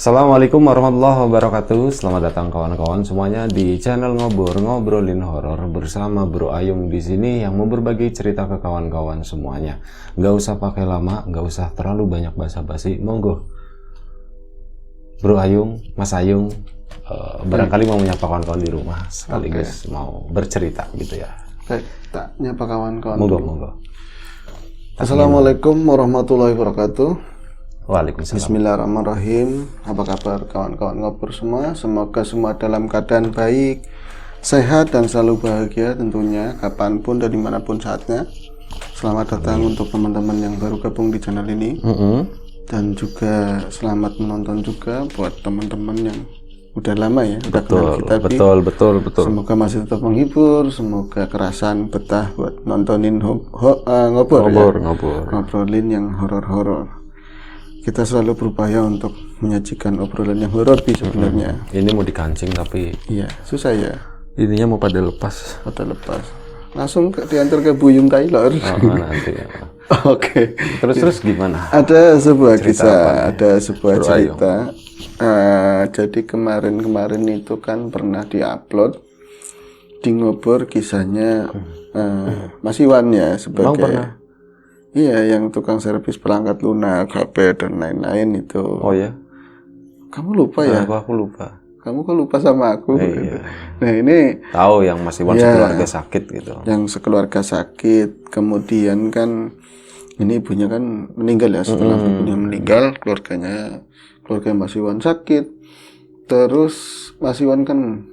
Assalamualaikum warahmatullahi wabarakatuh. Selamat datang kawan-kawan semuanya di channel ngobrolin horor bersama Bro Ayung di sini yang mau berbagi cerita ke kawan-kawan semuanya. Nggak usah pakai lama, nggak usah terlalu banyak basa-basi. Monggo, Bro Ayung, Mas Ayung, barangkali mau menyapa kawan-kawan di rumah sekaligus mau bercerita gitu ya. Baik, tak nyapa kawan-kawan. Monggo. Assalamualaikum warahmatullahi wabarakatuh. Waalaikumsalam. Bismillahirrahmanirrahim. Apa kabar kawan-kawan ngobrol semua? Semoga semua dalam keadaan baik, sehat dan selalu bahagia tentunya kapanpun dan dimanapun saatnya. Selamat datang untuk teman-teman yang baru gabung di channel ini. Dan juga selamat menonton juga buat teman-teman yang udah lama ya, udah kenal kita. Betul. Semoga masih tetap menghibur, semoga kerasan betah buat nontonin ngobrolin yang horor-horor. Kita selalu berupaya untuk menyajikan obrolan yang horor sebenarnya. Ini mau dikancing tapi iya, susah ya. Ininya mau pada lepas. Langsung diantar ke Buyung Taylor. Nanti ya. Oke. Terus gimana? Ada sebuah Cerita kisah, apa nih? ada sebuah Bro cerita. Jadi kemarin itu kan pernah diupload di Ngobor kisahnya Mas Iwan ya Emang sebagai pernah? iya, yang tukang servis perangkat lunak, HP dan lain-lain itu. Oh ya? Kamu lupa ya? Aku lupa. Kamu kok lupa sama aku? Gitu. Iya. Nah ini Tahu yang Mas Iwan ya, sekeluarga sakit gitu. yang sekeluarga sakit, kemudian kan ini ibunya kan meninggal ya. Setelah ibunya meninggal, keluarga Mas Iwan sakit. Terus Mas Iwan kan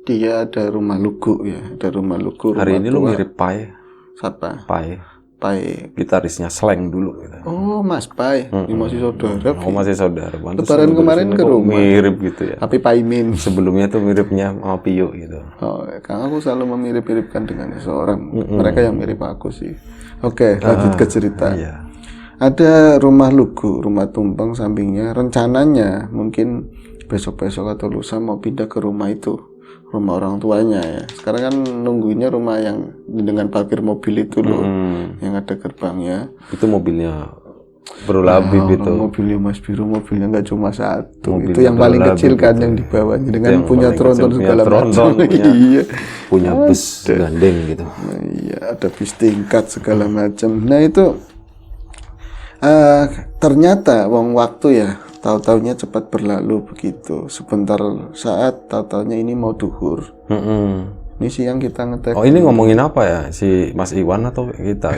dia ada rumah lugu ya, ada rumah lugu. Hari ini lu mirip Pai. Siapa? Pai. Pai. Gitarisnya Slang dulu gitu. Oh, Mas Pai. Ini masih saudara. Oh, masih saudara. Lebaran kemarin ke rumah. Mirip gitu ya. Tapi Paimin. Sebelumnya tuh miripnya sama Pio gitu. Oh, karena aku selalu memirip-miripkan dengan seseorang. Mereka yang mirip aku sih. Oke, lanjut ke cerita. Iya. Ada rumah lugu, rumah tumpeng sampingnya. Rencananya mungkin besok-besok atau lusa mau pindah ke rumah itu. Rumah orang tuanya ya. Sekarang kan nungguinnya rumah yang dengan parkir mobil itu loh. Yang ada gerbangnya. Itu mobilnya Bro Labib itu. Mobilnya Mas Biru, mobilnya nggak cuma satu. Mobilnya itu yang Bro paling Labib kecil kan itu. yang di bawahnya dengan Yang punya paling tronton kecil, segala punya macam. Iya. Punya bus gandeng gitu. Nah, iya, ada bis tingkat segala macam. Nah itu ternyata waktu ya tahu-taunya cepat berlalu begitu. Sebentar saat tahu-taunya ini mau duhur. Ini siang kita ngetek. Oh, ini ngomongin apa ya? Si Mas Iwan atau kita?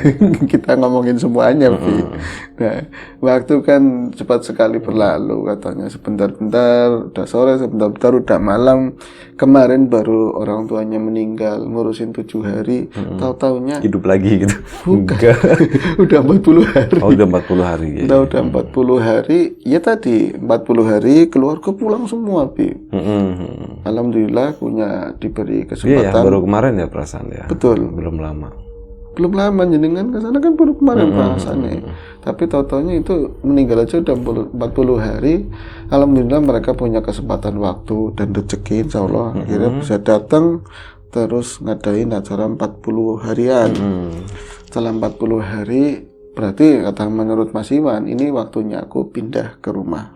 Kita ngomongin semuanya, Pi. Nah, waktu kan cepat sekali berlalu katanya. Sebentar-bentar udah sore, sebentar-bentar udah malam. Kemarin baru orang tuanya meninggal, ngurusin 7 hari. Tahu-taunya Hidup lagi gitu. bukan. Udah 40 hari. Oh, udah 40 hari ya. Udah 40 hari. Ya tadi 40 hari keluarga pulang semua, Pi. Alhamdulillah diberi kesempatan. Iya, baru kemarin ya perasaan ya. Betul. Belum lama Jenengan ke sana kan baru kemarin perasaannya. Tapi tahu-taunya itu meninggal aja udah 40 hari. Alhamdulillah mereka punya kesempatan waktu dan rezeki insya Allah akhirnya bisa datang terus ngadain acara 40 harian. Setelah 40 hari berarti kata menurut Mas Iwan ini waktunya aku pindah ke rumah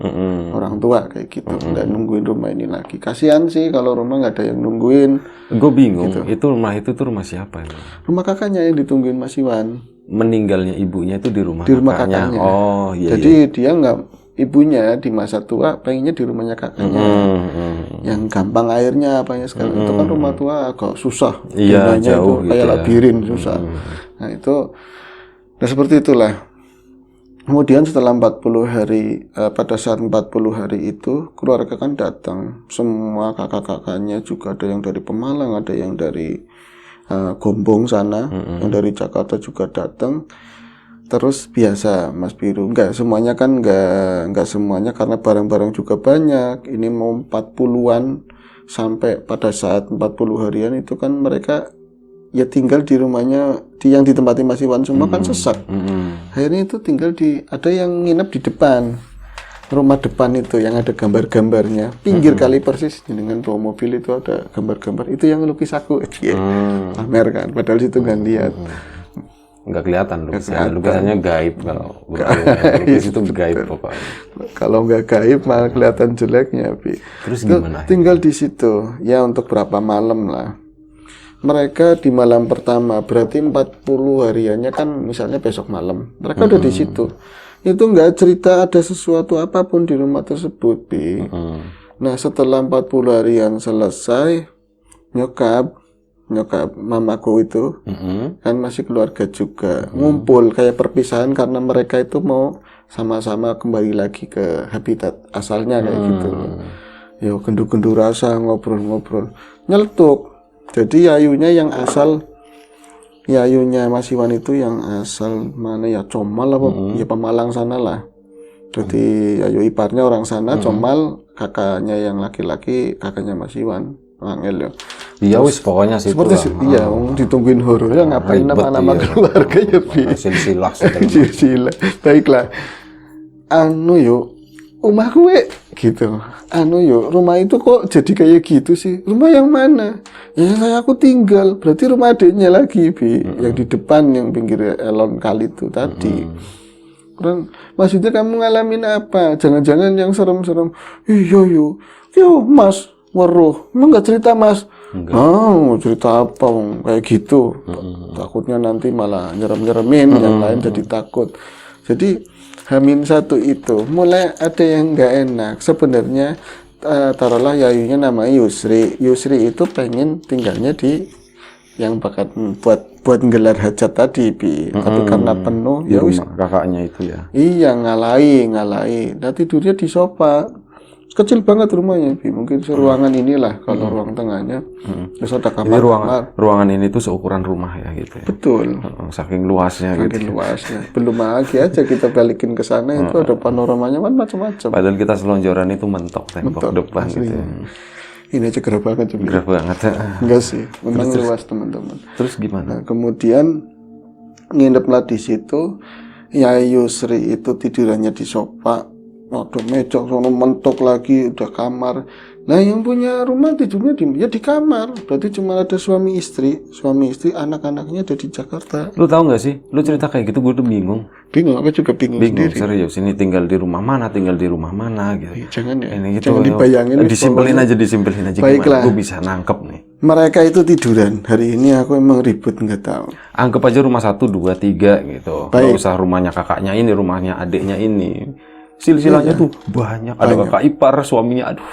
orang tua kayak gitu, nggak nungguin rumah ini lagi. Kasihan sih kalau rumah nggak ada yang nungguin. Gue bingung gitu. Itu rumah siapa ya? Rumah kakaknya yang ditungguin Mas Iwan. Meninggalnya ibunya itu di rumah kakaknya. Oh iya. Jadi dia nggak, ibunya di masa tua pengennya di rumahnya kakaknya. Yang gampang airnya apanya sekarang itu kan rumah tua agak susah. Iya, jauh itu gitu kayak ya. labirin susah. Nah itu seperti itulah. Kemudian setelah 40 hari, pada saat 40 hari itu, keluarga kan datang. Semua kakak-kakaknya juga ada yang dari Pemalang, ada yang dari Gombong sana, yang dari Jakarta juga datang. Terus biasa Mas Biru, enggak semuanya karena barang-barang juga banyak. Ini mau 40-an sampai pada saat 40 harian itu kan mereka ya tinggal di rumahnya yang ditempati Mas Iwan semua kan sesak. Akhirnya itu tinggal ada yang nginep di depan rumah depan itu yang ada gambar-gambarnya, pinggir kali persis dengan bawa mobil itu ada gambar-gambar itu yang lukis aku. Pamer kan, padahal situ nggak lihat. nggak kelihatan lukisannya gaib kalau lukis itu gaib pokoknya. Kalau nggak gaib malah kelihatan jeleknya, Bi. Terus Itu gimana? tinggal di situ ya untuk berapa malam lah. Mereka di malam pertama berarti 40 hariannya kan misalnya besok malam. Mereka udah di situ. Itu nggak cerita ada sesuatu apapun di rumah tersebut, Bi. Nah, setelah 40 harian selesai, nyokap mamaku itu kan masih keluarga juga, ngumpul kayak perpisahan karena mereka itu mau sama-sama kembali lagi ke habitat asalnya kayak gitu. Yo gendu-gendu rasa ngobrol-ngobrol, nyeletuk. Jadi yayunya Mas Iwan itu yang asal mana ya, Comal apa ya, Pemalang sana lah. Jadi yayu iparnya orang sana, Comal, kakaknya yang laki-laki kakaknya Mas Iwan, Angel ya. Iya wis pokoknya sih Seperti iya, ditungguin horor ya, ngapain nama-nama keluarga ya, Bi. Silsilah. Silsilah. Baiklah. Rumah gue gitu. Rumah itu kok jadi kayak gitu sih? Rumah yang mana? Ya kayak aku tinggal. Berarti rumah adiknya lagi, Bi. Yang di depan, yang pinggir elon kali itu tadi. Maksudnya kamu ngalamin apa? Jangan-jangan yang serem-serem. Iya, yo, Mas, weruh. Emang nggak cerita, Mas? Cerita apa? Kayak gitu. Takutnya nanti malah nyerem-nyeremin, yang lain jadi takut. Jadi H-1 itu mulai ada yang nggak enak. Sebenarnya taruhlah yayunya namanya Yusri. Yusri itu pengen tinggalnya di yang bakat buat nggelar hajat tadi, Bi. Tapi karena penuh ya wis kakaknya itu ya. Iya, ngalai. Nah, tidurnya di sofa. Kecil banget rumahnya, Bi. Mungkin seruangan inilah kalau ruang tengahnya. Terus ada kamar. Ini ruangan ini tuh seukuran rumah ya gitu ya. Betul. Saking luasnya gitu. Saking luasnya. Belum lagi aja kita balikin ke sana itu ada panoramanya kan macam-macam. Padahal kita selonjoran itu mentok tembok depan gitu. Ini aja gerah banget. Gerah banget. Enggak sih, memang luas teman-teman. Terus gimana? Nah, kemudian ngineplah di situ. Ya Yusri itu tidurannya di sofa. Waduh, mecok sono mentok lagi, udah kamar. Nah, yang punya rumah tidurnya di kamar. Berarti cuma ada suami istri, anak-anaknya ada di Jakarta. Lu tahu nggak sih? Lu cerita kayak gitu gue udah bingung. Aku juga bingung sendiri. Serius, ini tinggal di rumah mana gitu. Jangan ya. Ini gitu, jangan dibayangin. Disimpelin aja Baiklah. Gue bisa nangkep nih. Mereka itu tiduran. Hari ini aku emang ribut nggak tahu. Anggap aja rumah 1, 2, 3 gitu. Nggak usah rumahnya kakaknya ini, rumahnya adiknya ini. Silsilahnya tuh banyak. Ada kakak ipar, suaminya, aduh,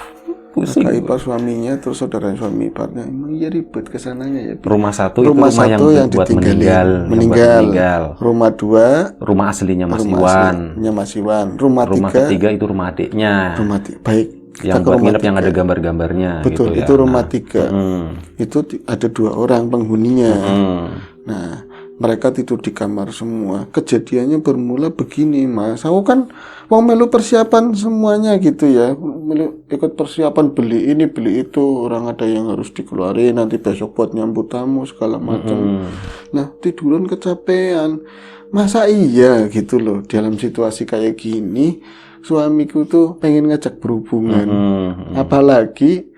pusing. Kakak ipar suaminya, terus saudara suami iparnya. Emang iya ribet kesananya ya. Rumah 1 itu rumah yang buat meninggal. Rumah 2, rumah aslinya Mas Iwan. Rumah 3 itu rumah adiknya. Baik. Yang buat nginep yang ada gambar-gambarnya. Betul, gitu itu ya. rumah 3. Itu ada 2 orang penghuninya. Nah, mereka tidur di kamar semua. Kejadiannya bermula begini, Mas. Aku kan mau melu persiapan semuanya gitu ya. Ikut persiapan beli ini, beli itu. Orang ada yang harus dikeluarin nanti besok buat nyambut tamu segala macam. Nah, tiduran kecapean. Masa iya gitu loh, dalam situasi kayak gini suamiku tuh pengen ngajak berhubungan. Apalagi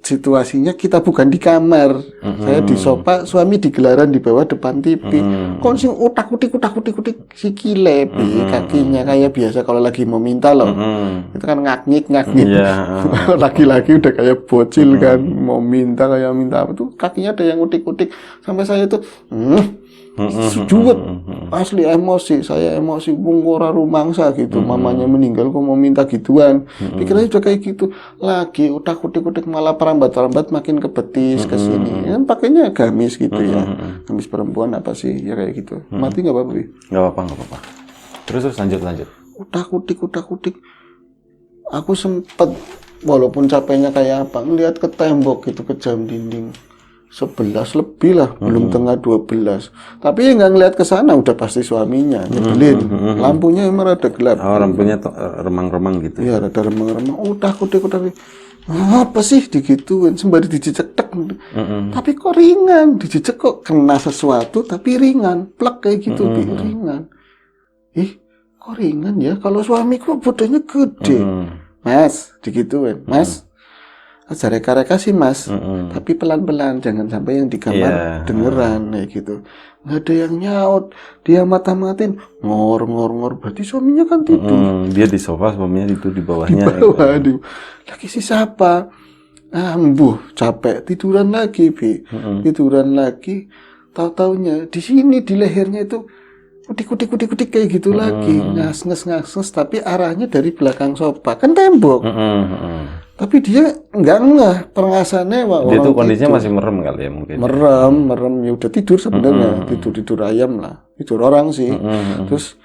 situasinya kita bukan di kamar, saya di sofa, suami di gelaran di bawah depan TV. Kok sing utak-utik sikile, kakinya kayak biasa kalau lagi mau minta loh. Itu kan ngaknyik. Laki-laki udah kayak bocil kan, mau minta kayak minta apa tuh, kakinya ada yang utik-utik sampai saya tuh juwet, asli emosi. Saya emosi, ora rumangsa gitu. Mamanya meninggal kok mau minta gituan. Pikirannya udah kayak gitu. Lagi utak-utik malah perambat-perambat makin ke betis ke sini. Kan pakainya gamis gitu ya. Gamis perempuan apa sih? Ya kayak gitu. Mati enggak apa-apa? Enggak apa-apa. Terus lanjut. Utak-utik. Aku sempet walaupun capeknya kayak apa, ngeliat ke tembok gitu, ke jam dinding. 11 lebih lah, belum tengah 12. Tapi nggak ngeliat ke sana, udah pasti suaminya nyebelin. Lampunya emang rada gelap. Oh, lampunya remang-remang gitu. Iya, rada remang-remang. Udah. Apa sih digituin? Sembari dijejek tek. Tapi kok ringan, dijejek kok kena sesuatu tapi ringan. Plek kayak gitu, ringan. Kok ringan ya? Kalau suamiku bodohnya gede. Mas, digituin. Mas, aja reka-reka sih mas, tapi pelan-pelan, jangan sampai yang di kamar dengeran kayak gitu. Nggak ada yang nyaut, dia mata-matiin ngor, berarti suaminya kan tidur. Dia di sofa, suaminya itu di bawahnya. Di bawah, aduh. Lagi si siapa? Capek, tiduran lagi, Bi. Tiduran lagi. Tahu-taunya di sini di lehernya itu kutik kayak gitu lagi, ngas, tapi arahnya dari belakang sofa, kan tembok. Tapi dia nggak perengasannya. Dia tuh kondisinya masih merem kali ya mungkin. Merem ya udah tidur sebenarnya, tidur ayam lah, tidur orang sih. Terus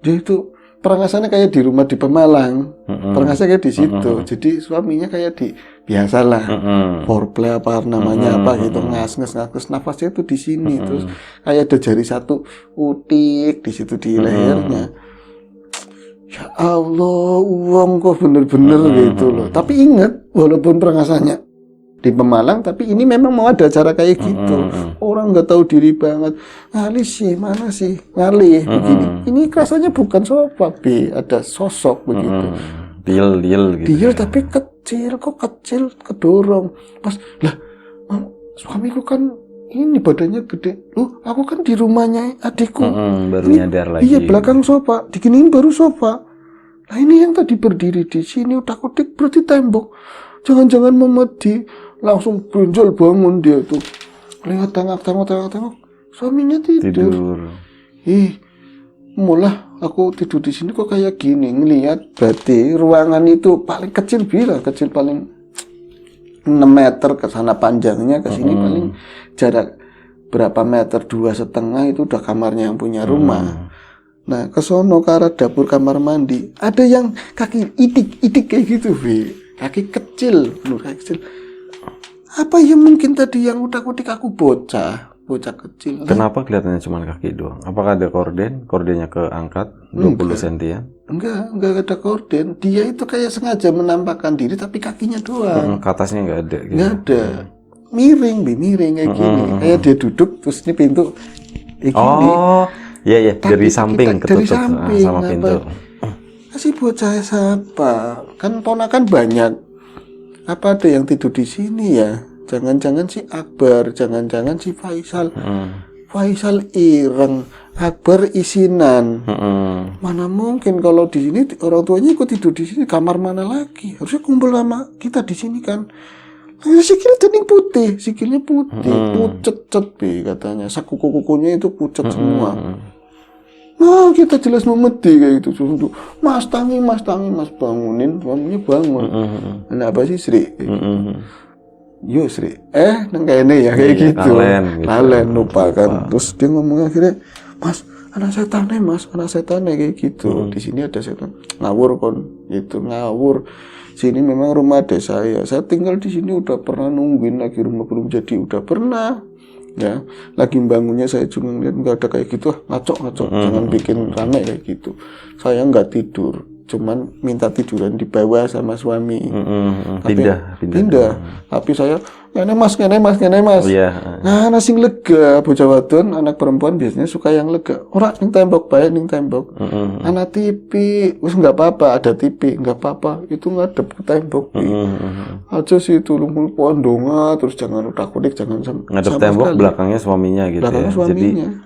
dia itu perengasannya kayak di rumah di Pemalang, perengasannya kayak di situ. Jadi suaminya kayak di biasalah foreplay apa namanya apa gitu, ngas nafasnya tuh di sini. Terus kayak ada jari satu utik di situ di lehernya. Ya Allah, uang kok bener-bener gitu loh. Tapi ingat, walaupun perengasannya di Pemalang, tapi ini memang mau ada acara kayak gitu. Orang nggak tahu diri banget. Ngalih sih, mana sih? Ngalih begini. Ini rasanya bukan sofa, B. Ada sosok begitu. Diel gitu. Diel tapi kecil, kedorong. Pas, lah, suamiku kan ini badannya gede. Aku kan di rumahnya adikku. Baru ini, nyadar lagi. Iya, belakang sofa. Diginiin baru sofa. Nah ini yang tadi berdiri di sini utak-utik berarti tembok. Jangan-jangan memedi. Langsung benjol bangun dia tuh. Lihat tengok. Suaminya tidur. Mulah aku tidur di sini kok kayak gini. Ngelihat berarti ruangan itu paling kecil paling 6 meter ke sana panjangnya, ke sini paling jarak berapa meter, 2,5 itu udah kamarnya yang punya rumah. Nah, ke sono ke arah dapur kamar mandi, ada yang kaki itik kayak gitu, Bi. Kaki kecil. Apa ya mungkin tadi yang utak-utik aku bocah kecil. Kenapa kelihatannya cuma kaki doang? Apakah ada kordennya keangkat 20 sentian? Enggak ada korden. Dia itu kayak sengaja menampakkan diri tapi kakinya doang. Ke atasnya enggak ada gitu. Enggak ada. Miring kayak gini. Kayak dia duduk terus ini pintu kayak gini. Oh, iya dari samping ketutup sama pintu. Kasih bocah siapa? Kan ponakan banyak. Apa ada yang tidur di sini ya? Jangan-jangan si Akbar, jangan-jangan si Faisal. Faisal ireng, Akbar isinan. Mana mungkin kalau di sini orang tuanya ikut tidur di sini, kamar mana lagi? Harusnya kumpul sama kita di sini kan. Sikilnya putih, pucet Bi katanya. Kuku-kukunya itu pucet semua. Nah, kita jelas memedi kayak gitu. Mas tangi, bangunin, suaminya bangun. Kenapa sih Sri? Yo Sri, nang kene ya kayak gitu. Lalen lupa kan. Terus dia ngomong akhirnya, Mas, anak setan kayak gitu. Di sini ada setan. Ngawur kon, itu ngawur. Sini memang rumah desa saya. Saya tinggal di sini udah pernah nungguin lagi rumah belum jadi, udah pernah. Ya, lagi bangunnya saya cuma lihat nggak ada kayak gitu, ngaco, jangan bikin rame kayak gitu. Saya nggak tidur, cuman minta tiduran di bawah sama suami. Pindah. Tapi saya kene mas. Iya. Nah, nasi lega, bocah wadon, anak perempuan biasanya suka yang lega. Ora ning tembok bae ning tembok. Anak TV, wis nggak apa-apa, ada TV, nggak apa-apa. Itu ngadep ke tembok. Aja sih itu lumpur pondonga, terus jangan utak-utik, jangan ngadep tembok sekali. Belakangnya suaminya gitu. Belakangnya ya. Suaminya. Jadi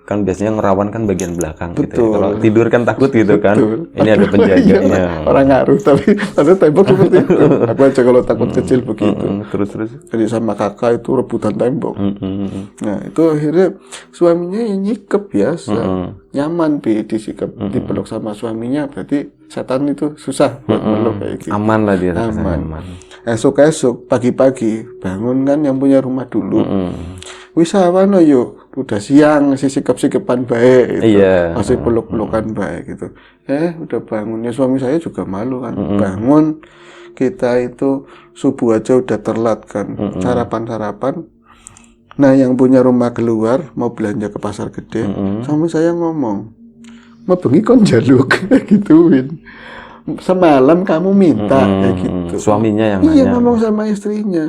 kan biasanya ngerawan kan bagian belakang. Betul. Gitu ya. Kalau tidur kan takut gitu kan. Ini ada penjaganya. Orang ngaruh tapi ada tembok seperti itu. Aku aja kalau takut kecil begitu. Terus. Jadi sama kakak itu rebutan tembok. Nah itu akhirnya suaminya yang nyikep biasa. Nyaman disikap dipeluk sama suaminya. Berarti setan itu susah buat meluk kayak gitu. Aman lah dia. Aman. Esok pagi-pagi bangun kan yang punya rumah dulu. Wisawan yuk. Udah siang masih sikap-sikapan baik gitu. Iya. Masih peluk-pelukan baik gitu. Udah bangunnya suami saya juga malu kan. Bangun kita itu subuh aja udah terlat kan. Sarapan. Nah, yang punya rumah keluar mau belanja ke pasar gede. Suami saya ngomong, "Mau bengi kon jaluk." Gituin. Semalam kamu minta kayak gitu. Suaminya yang nanya. Iya, ngomong sama istrinya.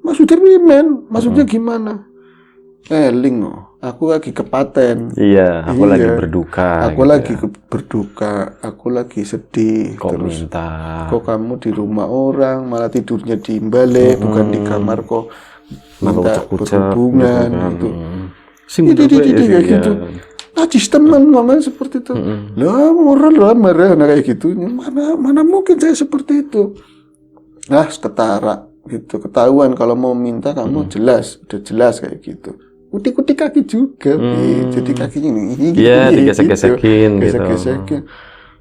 Maksudnya gimana? Maksudnya gimana? Eling aku lagi kepaten. Iya, aku lagi berduka. Aku gitu lagi ya. berduka, aku lagi sedih. Kok Terus minta. kok kamu di rumah orang, malah tidurnya di balik, bukan di kamar kok Malah minta ucek-ucek berhubungan gitu. Sing Ini berapa ya, kayak ya. gitu. Najis teman mama seperti itu. Lah moral lah marah nah kayak gitu. Mana mungkin saya seperti itu. Nah, ketara gitu. Ketahuan kalau mau minta kamu jelas, udah jelas kayak gitu. Kutik-kutik kaki juga, jadi kakinya ini Iya, digesek-gesekin gitu. Gesek-gesekin.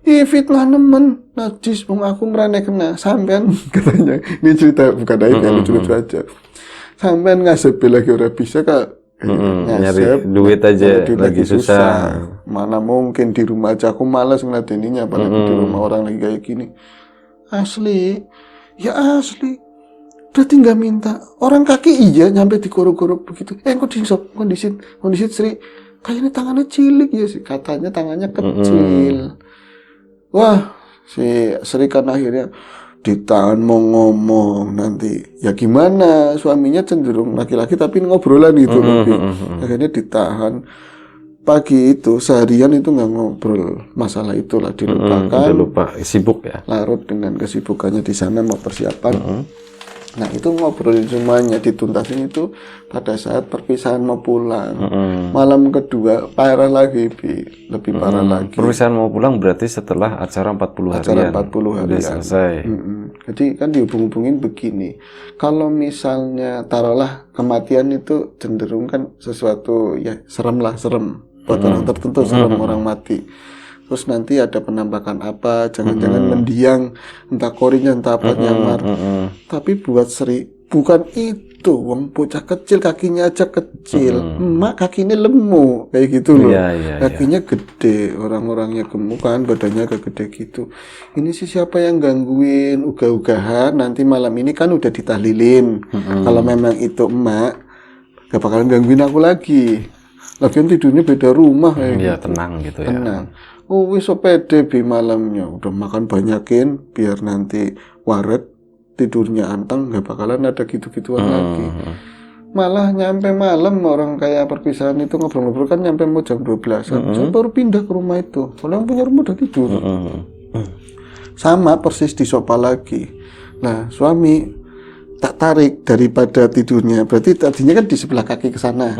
Ih, fitnah nemen, najis, aku merana kena, sampean katanya. Ini cerita bukan aib ya, lucu-lucu aja. Sampean ngasep lagi orang bisa kak, nyari duit aja lagi susah. Mana mungkin di rumah aja, aku malas ngeladeninya, apalagi di rumah orang lagi kayak gini. Asli, ya asli. Berarti nggak minta orang kaki iya nyampe dikorok-korok begitu. Kondisi Sri kayaknya tangannya cilik ya sih, katanya tangannya kecil. Wah, si Sri kan akhirnya ditahan mau ngomong nanti. Ya gimana, suaminya cenderung laki-laki tapi ngobrolan gitu lebih. Akhirnya ditahan. Pagi itu seharian itu nggak ngobrol masalah itulah, dilupakan. Udah lupa, sibuk ya. Larut dengan kesibukannya di sana mau persiapan. Nah itu ngobrolin semuanya, dituntasin itu pada saat perpisahan mau pulang. Malam kedua parah lagi, lebih parah lagi. Perpisahan mau pulang berarti setelah acara 40 harian. Acara 40 harian. Udah selesai. Jadi kan dihubung-hubungin begini. Kalau misalnya taruhlah kematian itu cenderung kan sesuatu ya serem buat orang tertentu, serem orang mati. Terus nanti ada penampakan apa, jangan-jangan mendiang, entah korinya, entah apa nyamar. Tapi buat Sri, bukan itu, wong bocah kecil kakinya aja kecil, emak kakinya lemu, kayak gitu loh. Kakinya gede, orang-orangnya gemuk kan, badannya agak gede gitu. Ini sih siapa yang gangguin, ugah-ugahan, nanti malam ini kan udah ditahlilin. Kalau memang itu emak, gak bakalan gangguin aku lagi. Lagian tidurnya beda rumah kayak Iya, gitu. tenang gitu ya. Tenang. Oh wis pede bi malamnya, udah makan banyakin biar nanti waret, tidurnya anteng, nggak bakalan ada gitu-gituan lagi. Malah nyampe malam orang kayak perpisahan itu ngobrol-ngobrol kan nyampe mau jam 12-an. Saya baru pindah ke rumah itu. Soalnya yang punya rumah udah tidur. Sama persis di sofa lagi. Nah suami tak tarik daripada tidurnya. Berarti tadinya kan di sebelah kaki ke sana.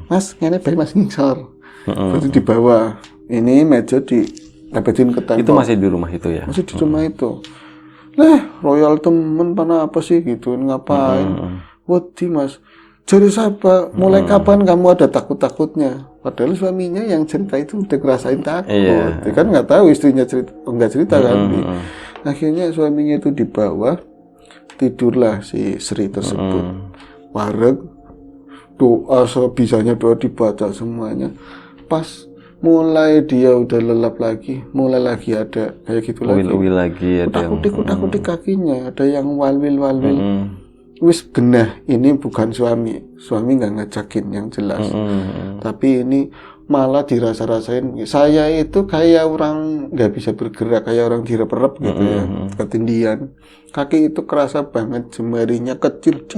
Mas, ngene bae Mas ngisor. Berarti di bawah. Ini meja dilepetin ke tembok. Itu masih di rumah itu ya? Masih di rumah itu. Royal temen pana apa sih gitu, ngapain? Wedi Mas. Jadi siapa? Mulai kapan kamu ada takut-takutnya? Padahal suaminya yang cerita itu udah ngerasain takut. Dia kan nggak tahu istrinya cerita, nggak cerita kan. Akhirnya suaminya itu di bawah, tidurlah si Sri tersebut. Wareg, doa sebisanya, doa dibaca semuanya. Pas mulai dia udah lelap lagi, mulai lagi ada kayak gitu lagi. Uil-uil lagi ada yang Kutak-kutik kakinya, ada yang walwil. Wis genah, ini bukan suami nggak ngajakin yang jelas. Tapi ini malah dirasa-rasain. Saya itu kayak orang nggak bisa bergerak, kayak orang direp-rep gitu ya, ketindian. Kaki itu kerasa banget, jemarinya kecil,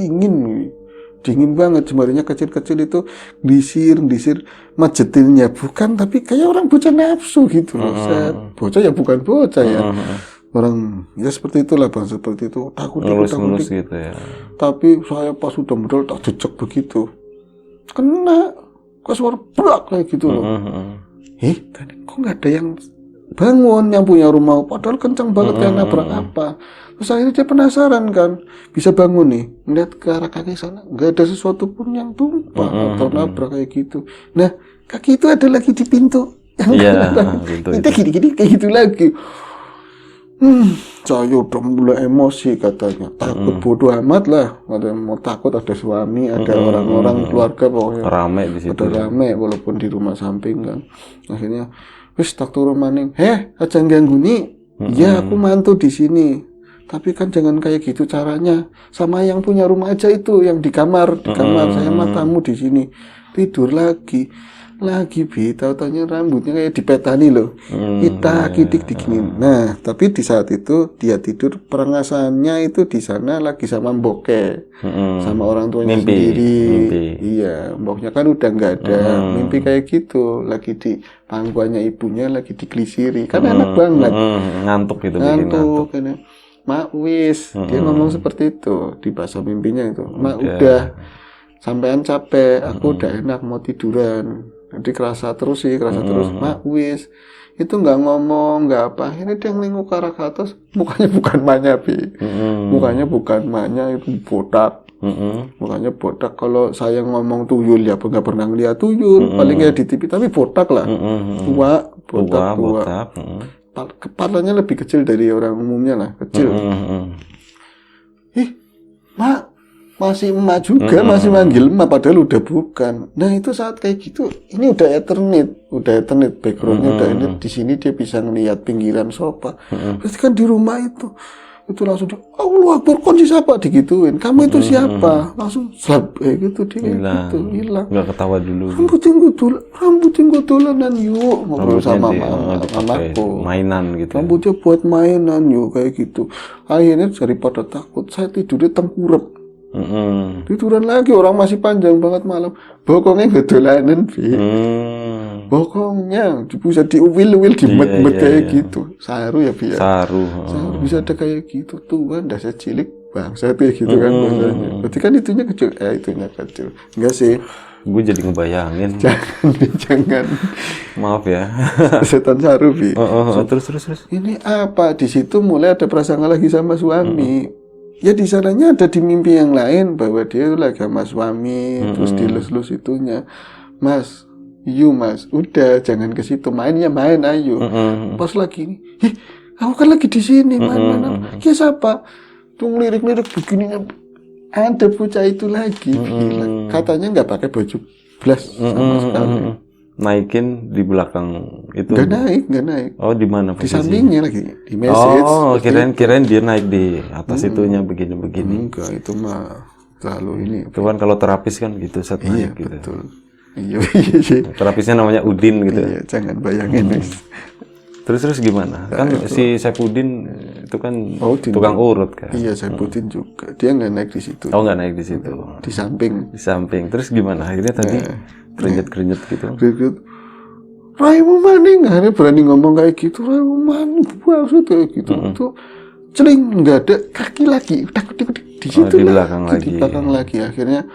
dingin banget, jemarinya kecil-kecil itu disir majetinnya bukan, tapi kayak orang bocah nafsu gitu loh. Bocah ya bukan bocah ya, orang ya seperti itulah bang, seperti itu takut gitu ya. Tapi saya pas sudah modal tak jejak begitu, kena ke suara brak kayak gitu loh. Tadi kok nggak ada yang bangun yang punya rumah, padahal kencang banget kayak nabrak apa. Terus akhirnya dia penasaran kan, bisa bangun nih, melihat ke arah kaki sana, nggak ada sesuatu pun yang tumpah atau nabrak kayak gitu. Nah, kaki itu ada lagi di pintu. Itu gini-gini kayak gitu lagi. Saya udah mulai emosi katanya, takut bodoh amat lah. Ada mau takut, ada suami, ada orang-orang keluarga pokoknya. Rame di situ. Ada rame walaupun di rumah samping kan. Akhirnya, wis tak turun maning. Aja ganggu nih. Iya, aku mantu di sini. Tapi kan jangan kayak gitu caranya. Sama yang punya rumah aja itu, yang di kamar saya mah tamu di sini. Tidur lagi. lagi Bi, tahu-taunya rambutnya kayak dipetani loh, kita kidik diginin. Nah, tapi di saat itu dia tidur, perengasannya itu di sana lagi sama mboknya, sama orang tuanya sendiri. Iya, mboknya kan udah nggak ada, mimpi kayak gitu, lagi di pangkuannya ibunya, lagi digelisiri, kan enak banget. Ngantuk gitu, Ngantuk, kan. Mak wis, dia ngomong seperti itu di bahasa mimpinya itu. Mak udah, sampean capek, aku udah enak mau tiduran. Jadi kerasa terus sih, terus. Mak wis, itu nggak ngomong, nggak apa. Ini dia ngelinguk ke arah atas, mukanya bukan maknya Bi. Mukanya bukan maknya, itu botak. Mukanya botak. Kalau saya ngomong tuyul ya, nggak pernah ngeliat tuyul. Paling kayak di TV, tapi botak lah. Tua. Kepalanya lebih kecil dari orang umumnya lah, kecil. Mak, masih emak juga, masih manggil emak, padahal udah bukan. Nah itu saat kayak gitu, ini udah Ethernet, backgroundnya udah Ethernet. Di sini dia bisa ngelihat pinggiran sofa. Berarti kan di rumah itu langsung Allah Akbar, kunci siapa digituin, kamu itu siapa, langsung slap gitu dia gitu hilang. Nggak ketawa dulu. Rambutnya dolanan yuk, ngobrol sama mamaku, mainan gitu. Rambutnya buat mainan yuk kayak gitu. Akhirnya daripada takut, saya tidurnya tengkurap. Tiduran lagi, orang masih panjang banget malam. Bokongnya nggak dolanan Bi. Bokongnya bisa diuwil-uwil, dimet-met kayak gitu. Saru ya Bi ya. Saru bisa ada kayak gitu. Tuhan dasar cilik bangsa kayak gitu kan bahasanya. Berarti kan itunya kecil. Enggak sih. Gue jadi ngebayangin. Jangan. Maaf ya. Setan saru Bi. Terus. Ini apa? Di situ mulai ada prasangka lagi sama suami. Ya di sananya ada di mimpi yang lain bahwa dia lagi sama suami, terus dilus-lus itunya. Mas, udah jangan ke situ, main ayo. Pas lagi ini, aku kan lagi di sini, main. Ya siapa? Tuh lirik-lirik begininya. Ada bocah itu lagi, katanya nggak pakai baju blas sama sekali. Naikin di belakang itu. Nggak naik. Oh, di mana? Di sampingnya lagi, di message. Oh, kirain dia naik di atas itunya begini. Enggak, itu mah terlalu ini. Itu kan kalau terapis kan gitu, set naik gitu. Betul. Iya. Terapisnya namanya Udin gitu. Iya, jangan bayangin guys. Terus gimana? Kan si Saipudin itu kan tukang urut kan. Iya, Saipudin juga. Dia nggak naik di situ. Oh, nggak naik di situ. Di samping. Terus gimana? Akhirnya tadi keringet gitu. Raimu maning, akhirnya berani ngomong kayak gitu. Raimu maning, maksud kayak gitu. Tuh celing, nggak ada kaki lagi. Udah di situ di belakang lagi. Di belakang lagi. Akhirnya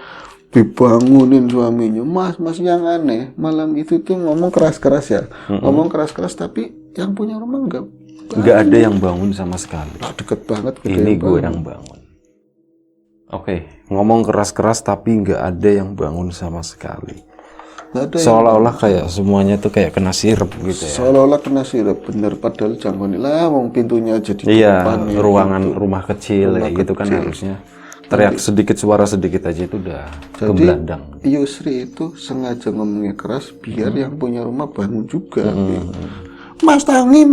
dibangunin suaminya. Mas yang aneh. Malam itu tuh ngomong keras-keras ya. Ngomong keras-keras tapi yang punya rumah nggak ada yang bangun sama sekali. Deket banget. Ini gue yang bangun. Oke, ngomong keras-keras tapi nggak ada yang bangun sama sekali. Seolah-olah kayak semuanya tuh kayak kena sirup gitu ya. Seolah-olah kena sirup, bener. Padahal jangan wong pintunya jadi depan. Iya, ruangan gitu. Rumah kecil kayak gitu kan harusnya. Teriak sedikit, suara sedikit aja itu udah kebelandang. Yusri itu sengaja ngomongnya keras biar yang punya rumah bangun juga. Mas Tangi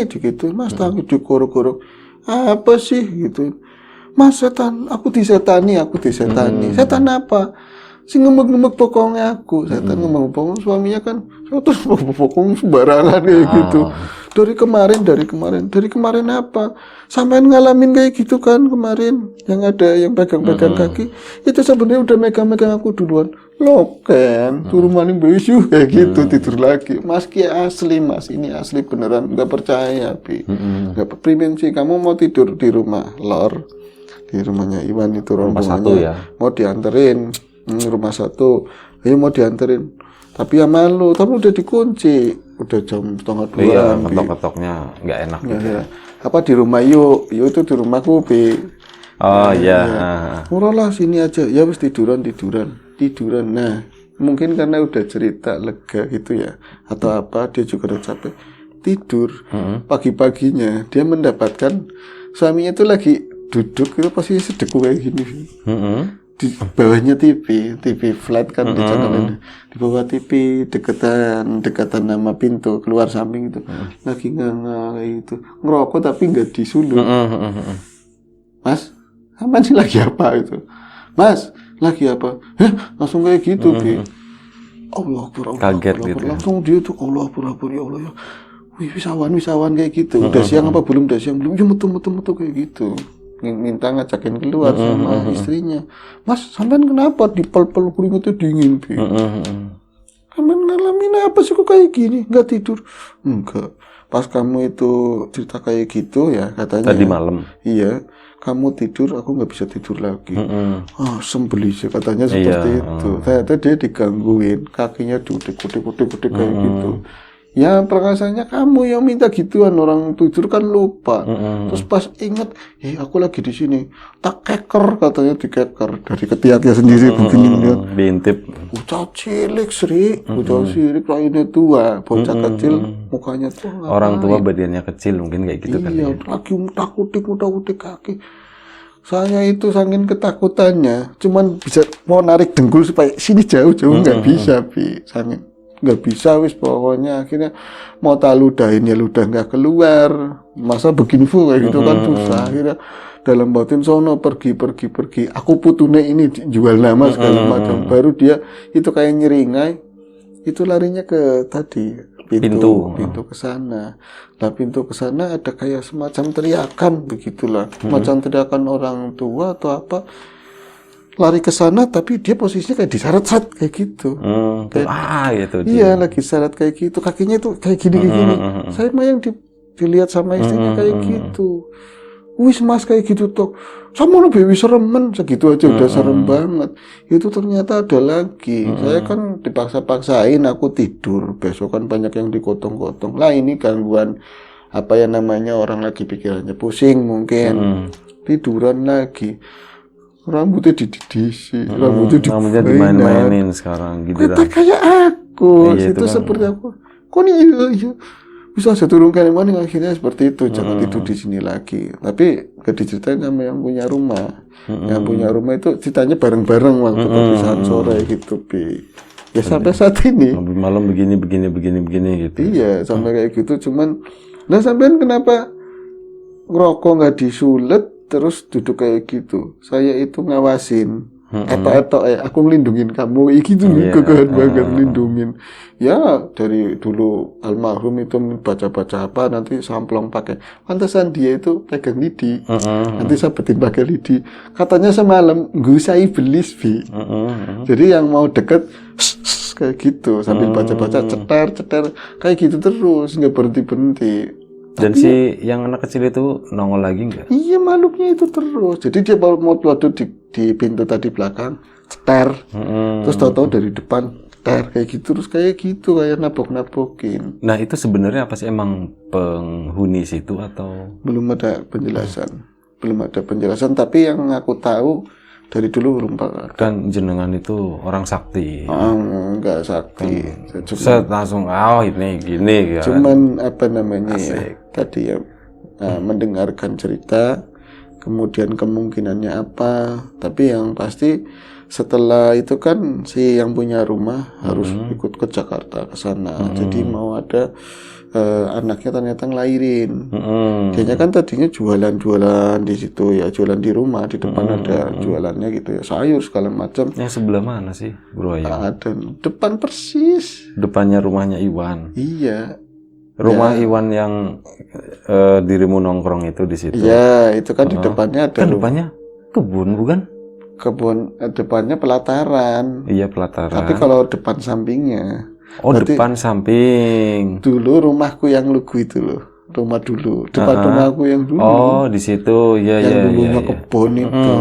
gitu. Mas Tangi dikorok-korok. Apa sih gitu. Mas setan, aku disetani. Setan apa? Si ngemek-ngemek pokoknya aku. Setan ngemek-ngemek suaminya kan. Terus pokoknya sembarangan kayak gitu. Dari kemarin apa? Sampean ngalamin kayak gitu kan kemarin. Yang ada yang pegang-pegang kaki. Itu sebenarnya udah megang-megang aku duluan. Loh kan, turun maling besu kayak gitu, tidur lagi. Mas Ki asli Mas, ini asli beneran. Nggak percaya Bi. Nggak primensi, kamu mau tidur di rumah Lor. Di rumahnya Iwan itu rombongannya. Ya? Mau dianterin. Rumah 1, ayo mau dianterin, tapi ya malu, tapi udah dikunci, udah jam 1:30. Iya, ketok-ketoknya nggak enak gitu. Ya. Apa di rumah yuk itu di rumahku Bi. Oh iya. Murah lah sini aja, ya wis tiduran. Nah, mungkin karena udah cerita lega gitu ya, atau apa dia juga udah capek tidur. Pagi-paginya dia mendapatkan suaminya tuh lagi duduk itu pasti sedeku kayak gini. Di bawahnya TV flat kan di channel di bawah TV dekatan nama pintu keluar samping itu lagi itu ngerokok tapi nggak disulut. Mas, aman sih lagi apa itu? Mas, lagi apa? Langsung kayak gitu Bi. Allah Akbar, Kaget gitu ya. langsung dia tuh Allah Akbar, ya Allah ya. Wih, wisawan kayak gitu. Udah siang apa belum? Udah siang belum? Ya metu kayak gitu. Minta ngajakin keluar sama istrinya. Mas, sampean kenapa dipel-pel keringetnya dingin, Bi? Sampean ngalamin apa sih kok kayak gini? Nggak tidur? Enggak. Pas kamu itu cerita kayak gitu ya katanya. Tadi malam. Iya. Kamu tidur, aku nggak bisa tidur lagi. Sembeli sih katanya seperti itu. Ternyata dia digangguin, kakinya diudik kayak gitu. Ya perasanya kamu yang minta gituan, orang tidur kan lupa. Terus pas inget, aku lagi di sini, tak keker katanya, dikeker dari ketiaknya sendiri begini lihat. Diintip. Bocah cilik Sri, bocah cilik lainnya tua, bocah kecil mukanya tua. Orang tua badannya kecil mungkin kayak gitu kan. Iya, lagi mutak-utik kaki. Saya itu saking ketakutannya, cuman bisa mau narik dengkul supaya sini jauh-jauh nggak bisa, Bi. Saking nggak bisa wis, pokoknya akhirnya mau tak ludahin ya ludah nggak keluar, masa begini kayak gitu kan susah. Akhirnya dalam batin sono pergi aku putune ini jual nama segala macam, baru dia itu kayak nyeringai, itu larinya ke tadi pintu ke sana. Nah, pintu ke sana ada kayak semacam teriakan begitulah, semacam teriakan orang tua atau apa. Lari ke sana tapi dia posisinya kayak diseret-seret kayak gitu. Gitu. Iya, lagi seret kayak gitu. Kakinya tuh kayak gini. Saya mah yang dilihat sama istrinya kayak gitu. Wis Mas kayak gitu tuh. Sama lebih seremen segitu aja udah serem banget. Itu ternyata ada lagi. Saya kan dipaksa-paksain aku tidur. Besok kan banyak yang digotong-gotong. Lah ini gangguan apa ya namanya, orang lagi pikirannya pusing mungkin. Tiduran lagi. Rambutnya dididisi, rambutnya dimain-mainin sekarang gitu. Kayak aku, itu kan seperti aku. Kok nih iya. Bisa saya turunkan yang mana, akhirnya seperti itu. Jangan tidur di sini lagi. Tapi gak diceritain sama yang punya rumah. Yang punya rumah itu ceritanya bareng-bareng waktu perpisahan sore gitu, Bi. Ya sampai saat ini. Malam begini gitu. Iya, sampai kayak gitu. Cuman, nah sampean kenapa ngerokok nggak disulet? Terus duduk kayak gitu. Saya itu ngawasin. Aku ngelindungin kamu. Gitu kekeh banget ngelindungin. Ya dari dulu almarhum itu baca-baca apa, nanti samplong pakai. Pantesan dia itu pegang lidi. Nanti saya betin pakai lidi. Katanya semalam ngusai belis, Bi. Jadi yang mau deket kayak gitu sambil baca-baca ceter kayak gitu terus, nggak berhenti. Dan si yang anak kecil itu nongol lagi nggak? Iya, makhluknya itu terus. Jadi dia mau waduh di pintu tadi belakang, ceter. Terus tahu-tahu dari depan, ceter kayak gitu. Terus kayak gitu, kayak nabok-nabokin. Nah itu sebenarnya apa sih, emang penghuni situ atau? Belum ada penjelasan. Tapi yang aku tahu dari dulu belum pernah. Kan jenengan itu orang sakti. Enggak sakti. Set langsung ini gini kan. Cuman apa namanya ya, tadi ya mendengarkan cerita, kemudian kemungkinannya apa. Tapi yang pasti setelah itu kan si yang punya rumah harus ikut ke Jakarta ke sana. Jadi mau ada anaknya ternyata ngelahirin. Kayaknya kan tadinya jualan di situ ya, jualan di rumah, di depan ada jualannya gitu ya, sayur segala macam. Yang sebelah mana sih, Bro Ayam? Ada depan persis. Depannya rumahnya Iwan. Iya. Rumah Iwan yang dirimu nongkrong itu di situ. Iya, itu kan di depannya ada. Kan depannya kebun bukan? Kebun, depannya pelataran. Iya, pelataran. Tapi kalau depan sampingnya. Berarti, depan samping. Dulu rumahku yang lugu itu loh. Rumah dulu. Depan rumahku yang dulu. Oh, di situ. Iya, yang dulunya kebun itu.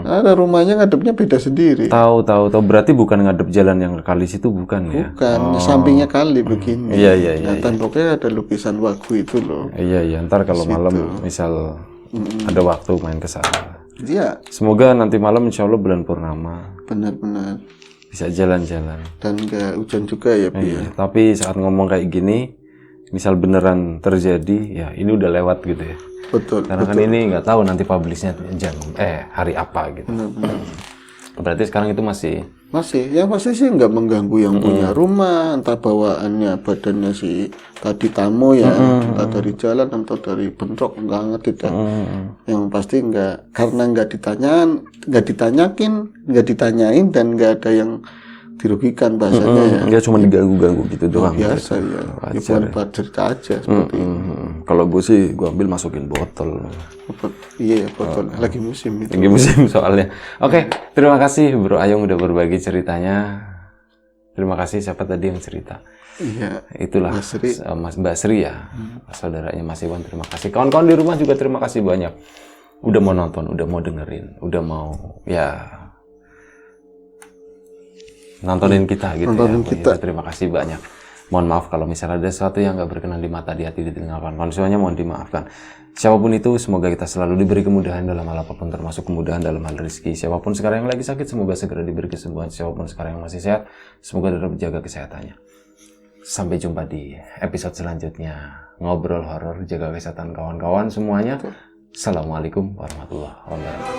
Ada rumahnya ngadepnya beda sendiri. Tahu. Berarti bukan ngadep jalan yang ke kali situ, bukan ya? Bukan, sampingnya kali begini. Iya. Nah, temboknya ada lukisan wagu itu loh. Iya. Ntar kalau malam misal ada waktu main ke sana. Iya. Semoga nanti malam insya Allah bulan purnama. Benar-benar. Bisa jalan-jalan. Dan nggak hujan juga ya, Bi. Tapi saat ngomong kayak gini, misal beneran terjadi, ya ini udah lewat gitu ya. Betul. Karena kan ini nggak tahu nanti publishnya hari apa gitu. Benar. Berarti sekarang itu masih. Ya pasti sih nggak mengganggu yang punya rumah, entah bawaannya badannya si tadi tamu ya, entah dari jalan atau dari bentrok, nggak ngerti dah. Yang pasti nggak, karena nggak ditanyain dan nggak ada yang dirugikan bahasanya ya. Ya cuma diganggu-ganggu gitu doang. Biasa ya. Wajar. Buat cerita aja seperti itu. Kalau gue sih gue ambil masukin botol. Iya, botol lagi musim itu. Lagi musim soalnya. Oke, terima kasih Bro Ayung udah berbagi ceritanya. Terima kasih siapa tadi yang cerita. Iya. Itulah Basri. Mbak Sri ya, saudaranya Mas Iwan. Terima kasih. Kawan-kawan di rumah juga terima kasih banyak. Udah mau nonton, udah mau dengerin, udah mau ya nontonin kita gitu Nontonin ya. kita. Terima kasih banyak. Mohon maaf kalau misalnya ada sesuatu yang nggak berkenan di mata, di hati, ditinggalkan. Semuanya mohon dimaafkan. Siapapun itu, semoga kita selalu diberi kemudahan dalam hal apapun, termasuk kemudahan dalam hal rezeki. Siapapun sekarang yang lagi sakit, semoga segera diberi kesembuhan. Siapapun sekarang yang masih sehat, semoga tetap menjaga kesehatannya. Sampai jumpa di episode selanjutnya. Ngobrol horor, jaga kesehatan kawan-kawan semuanya. Assalamualaikum warahmatullahi wabarakatuh.